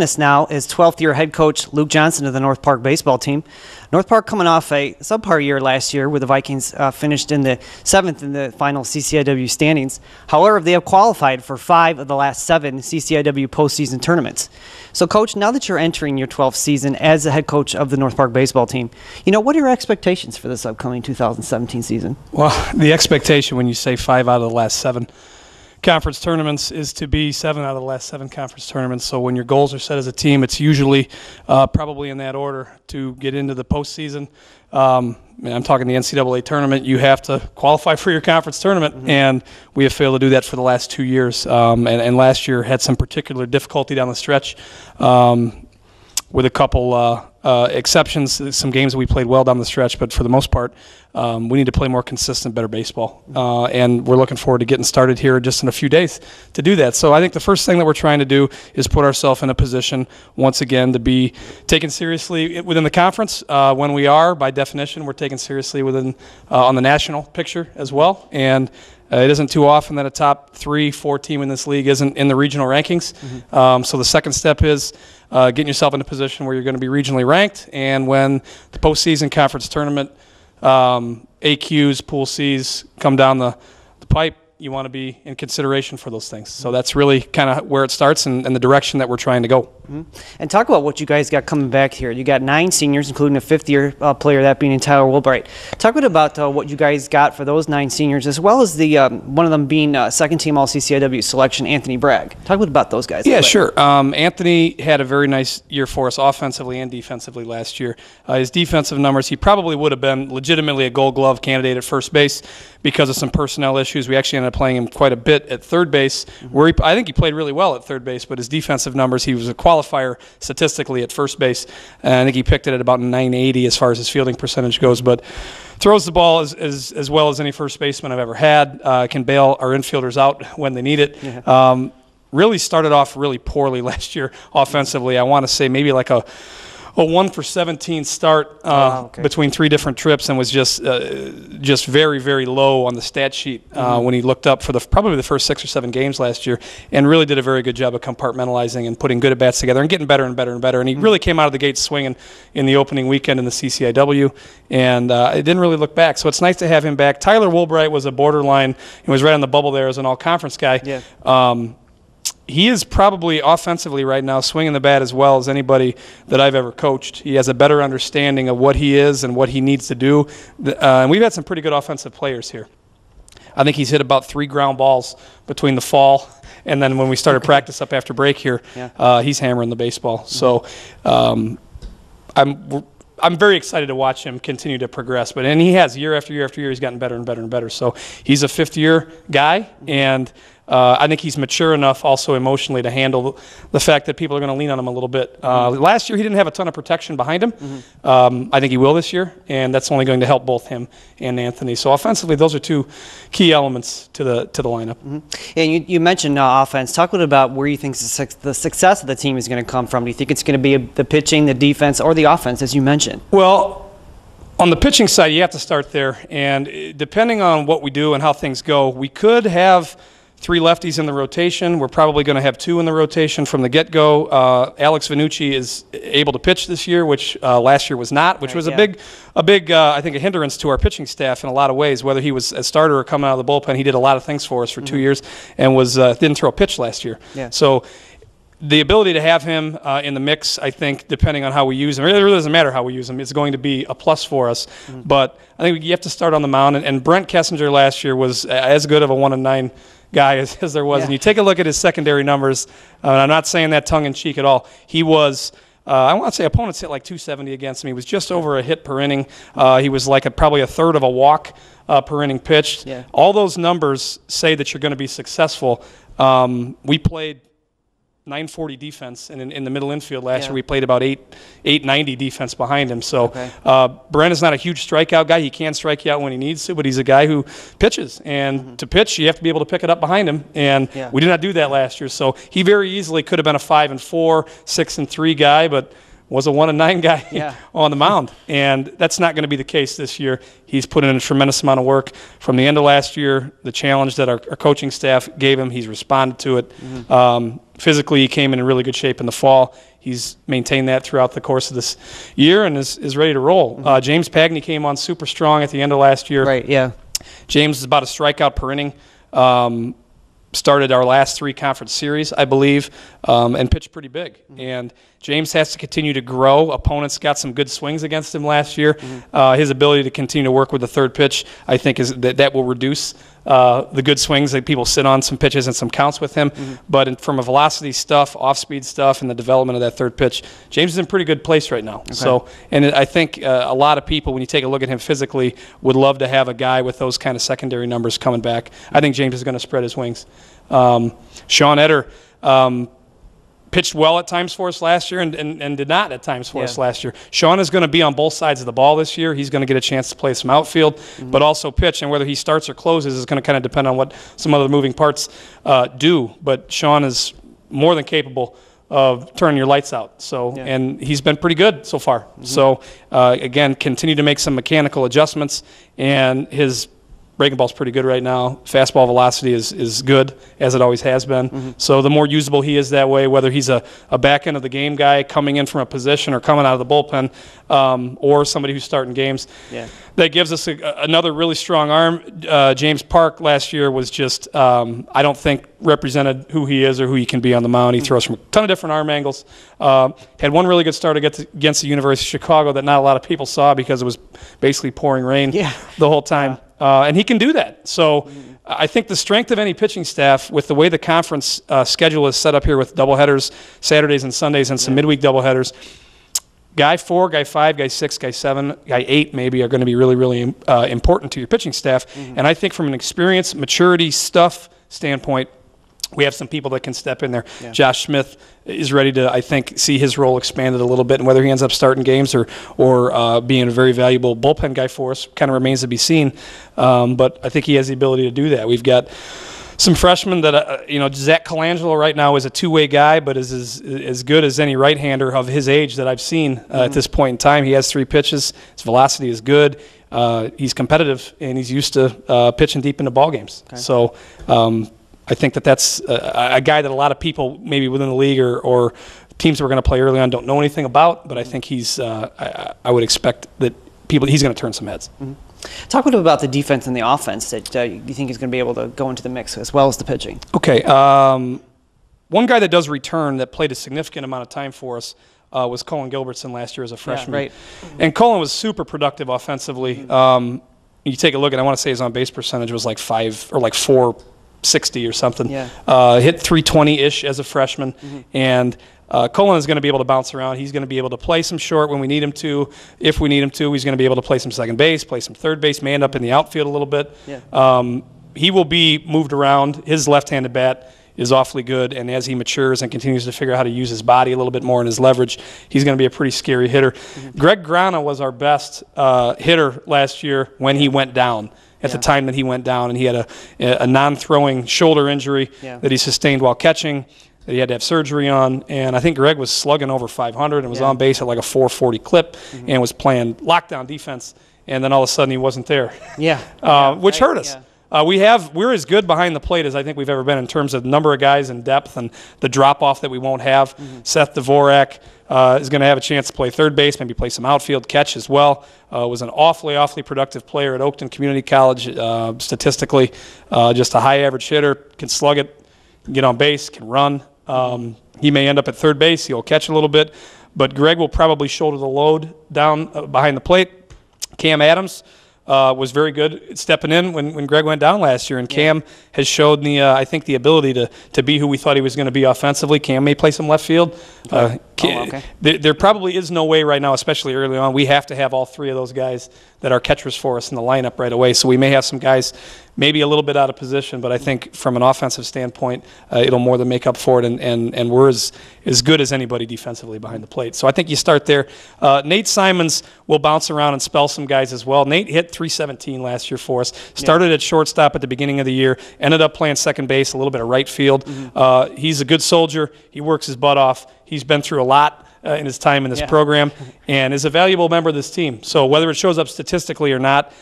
joining us now is 12th-year head coach Luke Johnson of the North Park baseball team. North Park coming off a subpar year last year where the Vikings finished in the 7th in the final CCIW standings. However, they have qualified for 5 of the last 7 CCIW postseason tournaments. So, Coach, now that you're entering your 12th season as the head coach of the North Park baseball team, what are your expectations for this upcoming 2017 season? Well, the expectation when you say 5 out of the last 7 conference tournaments is to be 7 out of the last 7 conference tournaments. So when your goals are set as a team, it's usually probably in that order to get into the postseason. I'm talking the NCAA tournament. You have to qualify for your conference tournament, and we have failed to do that for the last 2 years. And last year had some particular difficulty down the stretch with a couple exceptions, some games that we played well down the stretch, but for the most part, we need to play more consistent, better baseball. And we're looking forward to getting started here just in a few days to do that. So I think the first thing that we're trying to do is put ourselves in a position, once again, to be taken seriously within the conference. When we are, by definition, we're taken seriously within on the national picture as well. And it isn't too often that a top 3-4 team in this league isn't in the regional rankings. So the second step is getting yourself in a position where you're going to be regionally ranked, and when the postseason conference tournament AQs, Pool Cs come down the pipe, you want to be in consideration for those things. So that's really kind of where it starts and the direction that we're trying to go. And talk about what you guys got coming back here. You got 9 seniors, including a 5th-year player, that being Tyler Woolbright. Talk a bit about what you guys got for those 9 seniors, as well as the one of them being second-team All-CCIW selection, Anthony Bragg. Talk a bit about those guys. Yeah, sure. Anthony had a very nice year for us offensively and defensively last year. His defensive numbers, he probably would have been legitimately a Gold Glove candidate at first base because of some personnel issues. We actually ended up playing him quite a bit at third base, where I think he played really well at third base, but his defensive numbers, he was a qualifier statistically at first base. And I think he picked it at about 980 as far as his fielding percentage goes, but throws the ball as well as any first baseman I've ever had, can bail our infielders out when they need it. Really started off really poorly last year offensively. I want to say maybe like a 1-for-17 start between 3 different trips, and was just very, very low on the stat sheet when he looked up for probably the first 6 or 7 games last year, and really did a very good job of compartmentalizing and putting good at-bats together and getting better and better and better. And he really came out of the gate swinging in the opening weekend in the CCIW, and it didn't really look back. So it's nice to have him back. Tyler Woolbright was a borderline. He was right on the bubble there as an all-conference guy. He is probably offensively right now swinging the bat as well as anybody that I've ever coached. He has a better understanding of what he is and what he needs to do. And we've had some pretty good offensive players here. I think he's hit about 3 ground balls between the fall and then when we started practice up after break here. He's hammering the baseball. So I'm very excited to watch him continue to progress. And he has year after year after year. He's gotten better and better and better. So he's a 5th-year guy, and I think he's mature enough also emotionally to handle the fact that people are going to lean on him a little bit. Last year he didn't have a ton of protection behind him. I think he will this year, and that's only going to help both him and Anthony. So offensively, those are 2 key elements to the lineup. And you mentioned offense. Talk a little about where you think the success of the team is going to come from. Do you think it's going to be the pitching, the defense, or the offense, as you mentioned? Well, on the pitching side, you have to start there. And depending on what we do and how things go, we could have 3 lefties in the rotation. We're probably going to have 2 in the rotation from the get-go. Alex Vanucci is able to pitch this year, which last year was not, which was a big, I think, a hindrance to our pitching staff in a lot of ways. Whether he was a starter or coming out of the bullpen, he did a lot of things for us for 2 years and didn't throw a pitch last year. So the ability to have him in the mix, I think, depending on how we use him, it really doesn't matter how we use him, it's going to be a plus for us. But I think you have to start on the mound. And Brent Kessinger last year was as good of a 1-9 guy as there was. And you take a look at his secondary numbers, and I'm not saying that tongue-in-cheek at all. He was, I want to say opponents hit like 270 against him. He was just over a hit per inning. He was like probably a third of a walk per inning pitched. All those numbers say that you're going to be successful. We played 940 defense, and in the middle infield last year we played about 890 defense behind him. So Brent is not a huge strikeout guy. He can strike you out when he needs to, but he's a guy who pitches, and to pitch you have to be able to pick it up behind him, and we did not do that last year. So he very easily could have been a 5-4, 6-3 guy, but was a 1-9 guy on the mound, and that's not going to be the case this year. He's put in a tremendous amount of work from the end of last year. The challenge that our coaching staff gave him, he's responded to it. Physically, he came in really good shape in the fall. He's maintained that throughout the course of this year and is ready to roll. James Pagney came on super strong at the end of last year. Right, yeah. James is about a strikeout per inning. Started our last 3 conference series, I believe, and pitched pretty big. And James has to continue to grow. Opponents got some good swings against him last year. His ability to continue to work with the third pitch, I think, is that will reduce the good swings. Like people sit on some pitches and some counts with him. But from a velocity stuff, off-speed stuff, and the development of that third pitch, James is in pretty good place right now. Okay. So, and I think a lot of people, when you take a look at him physically, would love to have a guy with those kind of secondary numbers coming back. I think James is going to spread his wings. Sean Eder pitched well at times for us last year and did not at times for us last year. Sean is going to be on both sides of the ball this year. He's going to get a chance to play some outfield, but also pitch. And whether he starts or closes is going to kind of depend on what some other moving parts do. But Sean is more than capable of turning your lights out. So, and he's been pretty good so far. So, again, continue to make some mechanical adjustments, and his breaking ball's pretty good right now. Fastball velocity is good, as it always has been. So the more usable he is that way, whether he's a back end of the game guy coming in from a position or coming out of the bullpen, or somebody who's starting games, that gives us another really strong arm. James Park last year was just, I don't think, represented who he is or who he can be on the mound. He throws from a ton of different arm angles. Had one really good start against the University of Chicago that not a lot of people saw because it was basically pouring rain the whole time. And he can do that. So I think the strength of any pitching staff, with the way the conference schedule is set up here with doubleheaders Saturdays and Sundays and some midweek doubleheaders, Guy 4, Guy 5, Guy 6, Guy 7, Guy 8 maybe are going to be really, really important to your pitching staff. And I think from an experience, maturity, stuff standpoint, we have some people that can step in there. Josh Smith is ready to, I think, see his role expanded a little bit, and whether he ends up starting games or being a very valuable bullpen guy for us kind of remains to be seen. But I think he has the ability to do that. We've got some freshmen that, Zach Colangelo right now is a two-way guy, but is as good as any right-hander of his age that I've seen at this point in time. He has 3 pitches. His velocity is good. He's competitive, and he's used to pitching deep into ball games. So I think that's a guy that a lot of people maybe within the league or teams that we're going to play early on don't know anything about, but I think he's I would expect that he's going to turn some heads. Talk a little about the defense and the offense that you think is going to be able to go into the mix as well as the pitching. Okay. One guy that does return that played a significant amount of time for us was Cohen Gilbertson last year as a freshman. And Cohen was super productive offensively. You take a look, and I want to say his on-base percentage was like 460 or something. Hit 320-ish as a freshman. And Colin is going to be able to bounce around. He's going to be able to play some short when we need him to. If we need him to, he's going to be able to play some second base, play some third base, man up in the outfield a little bit. He will be moved around. His left-handed bat is awfully good, and as he matures and continues to figure out how to use his body a little bit more and his leverage, he's going to be a pretty scary hitter. Greg Grana was our best hitter last year when he went down. At the time that he went down, and he had a non-throwing shoulder injury that he sustained while catching, that he had to have surgery on. And I think Greg was slugging over 500 and was on base at like a 440 clip and was playing lockdown defense. And then all of a sudden he wasn't there, which hurt us. We're as good behind the plate as I think we've ever been in terms of number of guys and depth and the drop-off that we won't have. Seth Dvorak is going to have a chance to play third base, maybe play some outfield catch as well. Was an awfully productive player at Oakton Community College, statistically. Just a high-average hitter, can slug it, get on base, can run. He may end up at third base. He'll catch a little bit. But Greg will probably shoulder the load down behind the plate. Cam Adams was very good stepping in when Greg went down last year, and Cam has showed I think the ability to be who we thought he was going to be offensively. Cam may play some left field. There probably is no way right now, especially early on, we have to have all 3 of those guys that are catchers for us in the lineup right away. So we may have some guys maybe a little bit out of position, but I think from an offensive standpoint, it'll more than make up for it, and we're as good as anybody defensively behind the plate. So I think you start there. Nate Simons will bounce around and spell some guys as well. Nate hit 317 last year for us. Started at shortstop at the beginning of the year, ended up playing second base, a little bit of right field. He's a good soldier. He works his butt off. He's been through a lot in his time in this program, and is a valuable member of this team. So whether it shows up statistically or not,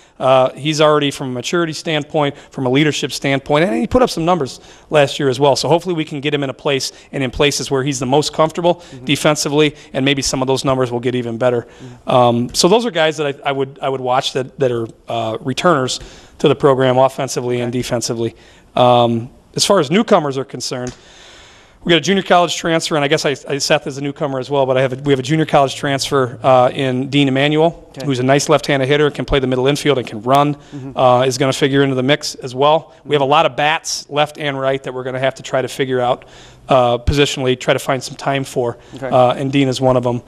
he's already, from a maturity standpoint, from a leadership standpoint, and he put up some numbers last year as well. So hopefully we can get him in a place and in places where he's the most comfortable defensively, and maybe some of those numbers will get even better. So those are guys that I would watch that are returners to the program offensively and defensively. As far as newcomers are concerned, we got a junior college transfer, and I guess Seth is a newcomer as well, but we have a junior college transfer in Dean Emanuel, who's a nice left-handed hitter, can play the middle infield and can run, is going to figure into the mix as well. We have a lot of bats, left and right, that we're going to have to try to figure out positionally, try to find some time for, and Dean is one of them.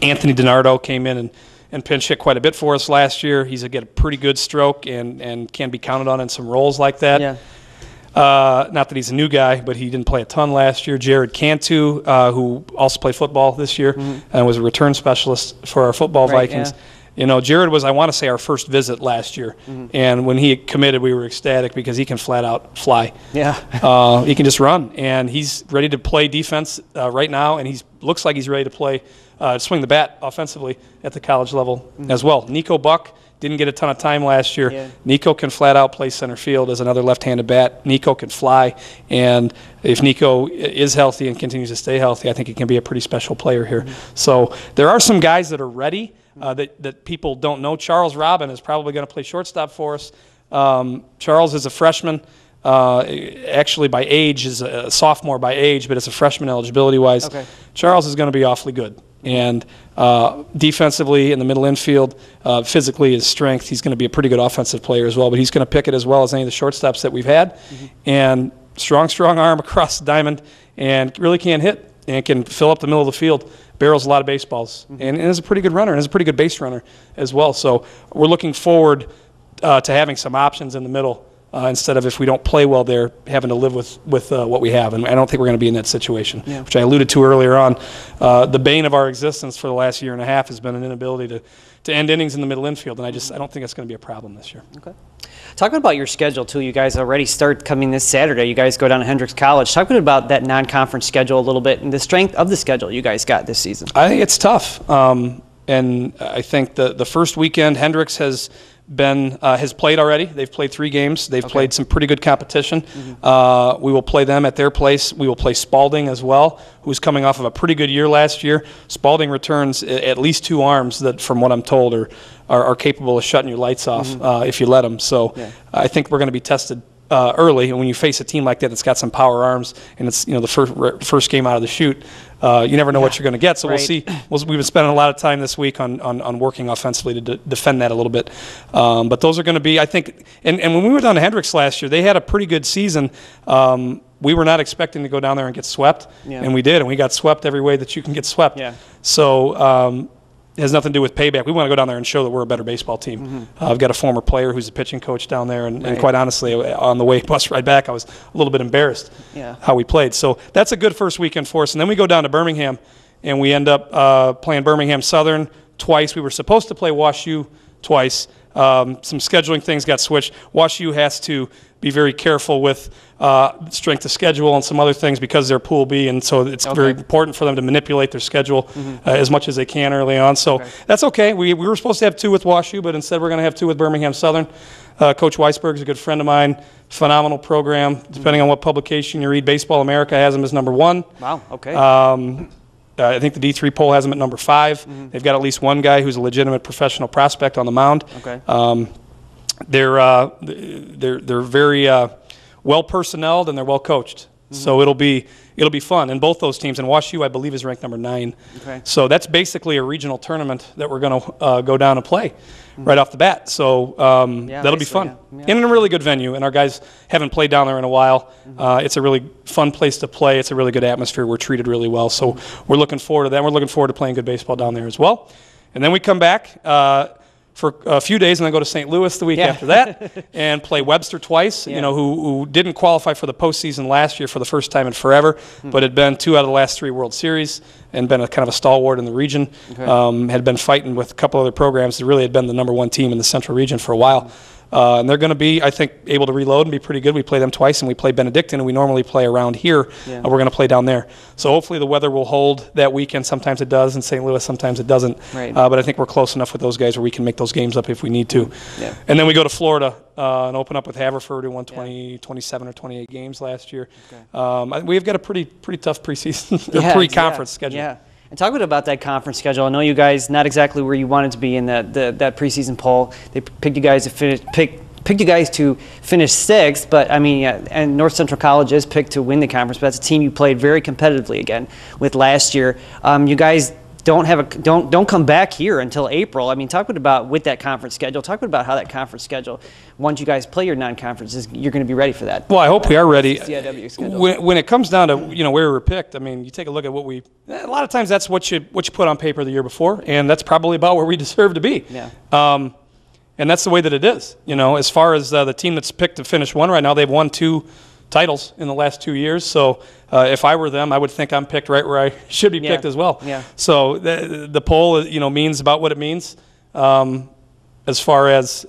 Anthony DiNardo came in and pinch hit quite a bit for us last year. He's got a pretty good stroke and can be counted on in some roles like that. Yeah. Not that he's a new guy, but he didn't play a ton last year. Jared Cantu, who also played football this year and was a return specialist for our football Vikings. Yeah. You know, Jared was, I want to say, our first visit last year. And when he committed, we were ecstatic because he can flat out fly. Yeah. He can just run. And he's ready to play defense right now, and he looks like he's ready to play, swing the bat offensively at the college level as well. Nico Buck didn't get a ton of time last year. Yeah. Nico can flat out play center field as another left-handed bat. Nico can fly, and if Nico is healthy and continues to stay healthy, I think he can be a pretty special player here. So there are some guys that are ready that people don't know. Charles Robin is probably going to play shortstop for us. Charles is a freshman. Actually, by age, is a sophomore by age, but it's a freshman eligibility-wise. Okay. Charles is going to be awfully good. And defensively in the middle infield, physically his strength, he's going to be a pretty good offensive player as well. But he's going to pick it as well as any of the shortstops that we've had. And strong arm across the diamond, and really can hit and can fill up the middle of the field. Barrels a lot of baseballs, and is a pretty good runner and is a pretty good base runner as well. So we're looking forward to having some options in the middle. Instead of, if we don't play well there, having to live with what we have. And I don't think we're going to be in that situation, which I alluded to earlier on. The bane of our existence for the last year and a half has been an inability to end innings in the middle infield, and I don't think that's going to be a problem this year. Okay. Talking about your schedule, too, you guys already start coming this Saturday. You guys go down to Hendrix College. Talk about that non-conference schedule a little bit and the strength of the schedule you guys got this season. I think it's tough. And I think the first weekend, Hendrix has played already. They've played 3 games. They've played some pretty good competition. We will play them at their place. We will play Spalding as well, who's coming off of a pretty good year last year. Spalding returns at least 2 arms that, from what I'm told, are capable of shutting your lights off if you let them. So I think we're going to be tested early, and when you face a team like that that's got some power arms, and it's the first game out of the chute, you never know what you're going to get. So we'll see. We've been spending a lot of time this week on working offensively to defend that a little bit. But those are going to be, I think, and when we went down to Hendrix last year, they had a pretty good season. We were not expecting to go down there and get swept, and we did, and we got swept every way that you can get swept. So it has nothing to do with payback. We want to go down there and show that we're a better baseball team. I've got a former player who's a pitching coach down there, and quite honestly, on the bus ride back, I was a little bit embarrassed how we played. So that's a good first weekend for us. And then we go down to Birmingham, and we end up playing Birmingham Southern twice. We were supposed to play Wash U twice. Some scheduling things got switched. Wash U has to be very careful with strength of schedule and some other things because they're Pool B, and so it's very important for them to manipulate their schedule as much as they can early on. So that's okay. We were supposed to have 2 with Wash U, but instead we're going to have 2 with Birmingham Southern. Coach Weisberg is a good friend of mine. Phenomenal program. Depending on what publication you read, Baseball America has them as number 1. Wow, okay. I think the D3 poll has them at number 5. They've got at least one guy who's a legitimate professional prospect on the mound. Okay. They're very well personneled, and they're well coached. So it'll be fun. And both those teams, and Wash U, I believe, is ranked number 9. Okay. So that's basically a regional tournament that we're going to go down and play right off the bat. So that'll be fun. Yeah. In a really good venue, and our guys haven't played down there in a while. It's a really fun place to play. It's a really good atmosphere. We're treated really well. So we're looking forward to that. We're looking forward to playing good baseball down there as well. And then we come back for a few days and then go to St. Louis the week after that and play Webster twice, who didn't qualify for the postseason last year for the first time in forever, but had been 2 out of the last 3 World Series and been a kind of a stalwart in the region. Had been fighting with a couple other programs that really had been the number 1 team in the Central region for a while. And they're going to be, I think, able to reload and be pretty good. We play them twice, and we play Benedictine, and we normally play around here. Yeah. We're going to play down there. So hopefully the weather will hold that weekend. Sometimes it does in St. Louis, sometimes it doesn't. Right. But I think we're close enough with those guys where we can make those games up if we need to. Yeah. And then we go to Florida and open up with Haverford, who won 27 or 28 games last year. Okay. We've got a pretty tough preseason or pre-conference schedule. Yeah. And talk a bit about that conference schedule. I know you guys not exactly where you wanted to be in that preseason poll. They picked you guys to finish sixth, but I mean, and North Central College is picked to win the conference. But that's a team you played very competitively again with last year. You guys don't come back here until April. I mean, talk about with that conference schedule. Talk about how that conference schedule, once you guys play your non-conferences, you're going to be ready for that. Well, I hope we are ready. CIW schedule. When it comes down to where we were picked, I mean, you take a look at what a lot of times that's what you put on paper the year before, and that's probably about where we deserve to be. Yeah. And that's the way that it is. As far as the team that's picked to finish one right now, they've won 2 titles in the last 2 years. So if I were them, I would think I'm picked right where I should be picked as well. Yeah. So the poll, means about what it means. As far as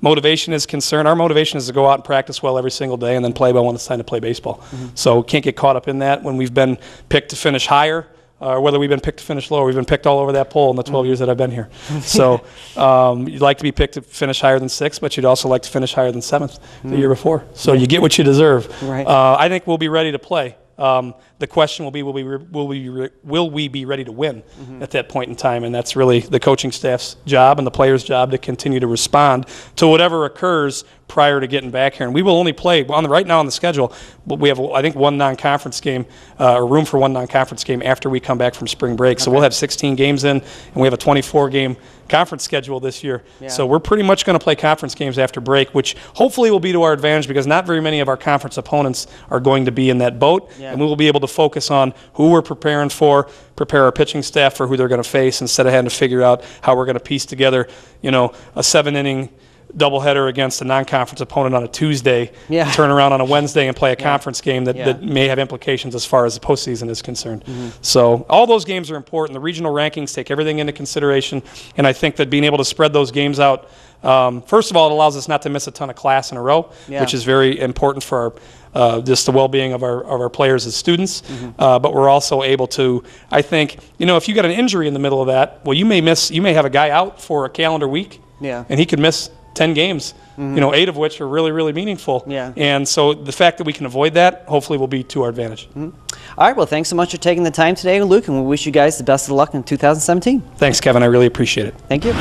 motivation is concerned, our motivation is to go out and practice well every single day and then play well when it's time to play baseball. Mm-hmm. So can't get caught up in that when we've been picked to finish higher. Or whether we've been picked to finish lower. We've been picked all over that poll in the 12 years that I've been here. So you'd like to be picked to finish higher than 6th, but you'd also like to finish higher than 7th the year before. So you get what you deserve. Right. I think we'll be ready to play. The question will be, will we be ready to win at that point in time? And that's really the coaching staff's job and the players' job to continue to respond to whatever occurs prior to getting back here. And we will only play right now on the schedule. But we have, I think, one non-conference game, or room for one non-conference game after we come back from spring break. So we'll have 16 games in, and we have a 24-game conference schedule this year. Yeah. So we're pretty much going to play conference games after break, which hopefully will be to our advantage because not very many of our conference opponents are going to be in that boat. Yeah. And we will be able to focus on who we're preparing for, prepare our pitching staff for who they're going to face instead of having to figure out how we're going to piece together, a 7-inning doubleheader against a non-conference opponent on a Tuesday, turn around on a Wednesday and play a conference game that may have implications as far as the postseason is concerned. So all those games are important. The regional rankings take everything into consideration, and I think that being able to spread those games out, first of all, it allows us not to miss a ton of class in a row, which is very important for our just the well-being of our players as students, but we're also able to, I think, if you got an injury in the middle of that, well, you may have a guy out for a calendar week, and he could miss 10 games, 8 of which are really, really meaningful. Yeah. And so the fact that we can avoid that, hopefully, will be to our advantage. All right. Well, thanks so much for taking the time today, Luke, and we wish you guys the best of luck in 2017. Thanks, Kevin. I really appreciate it. Thank you.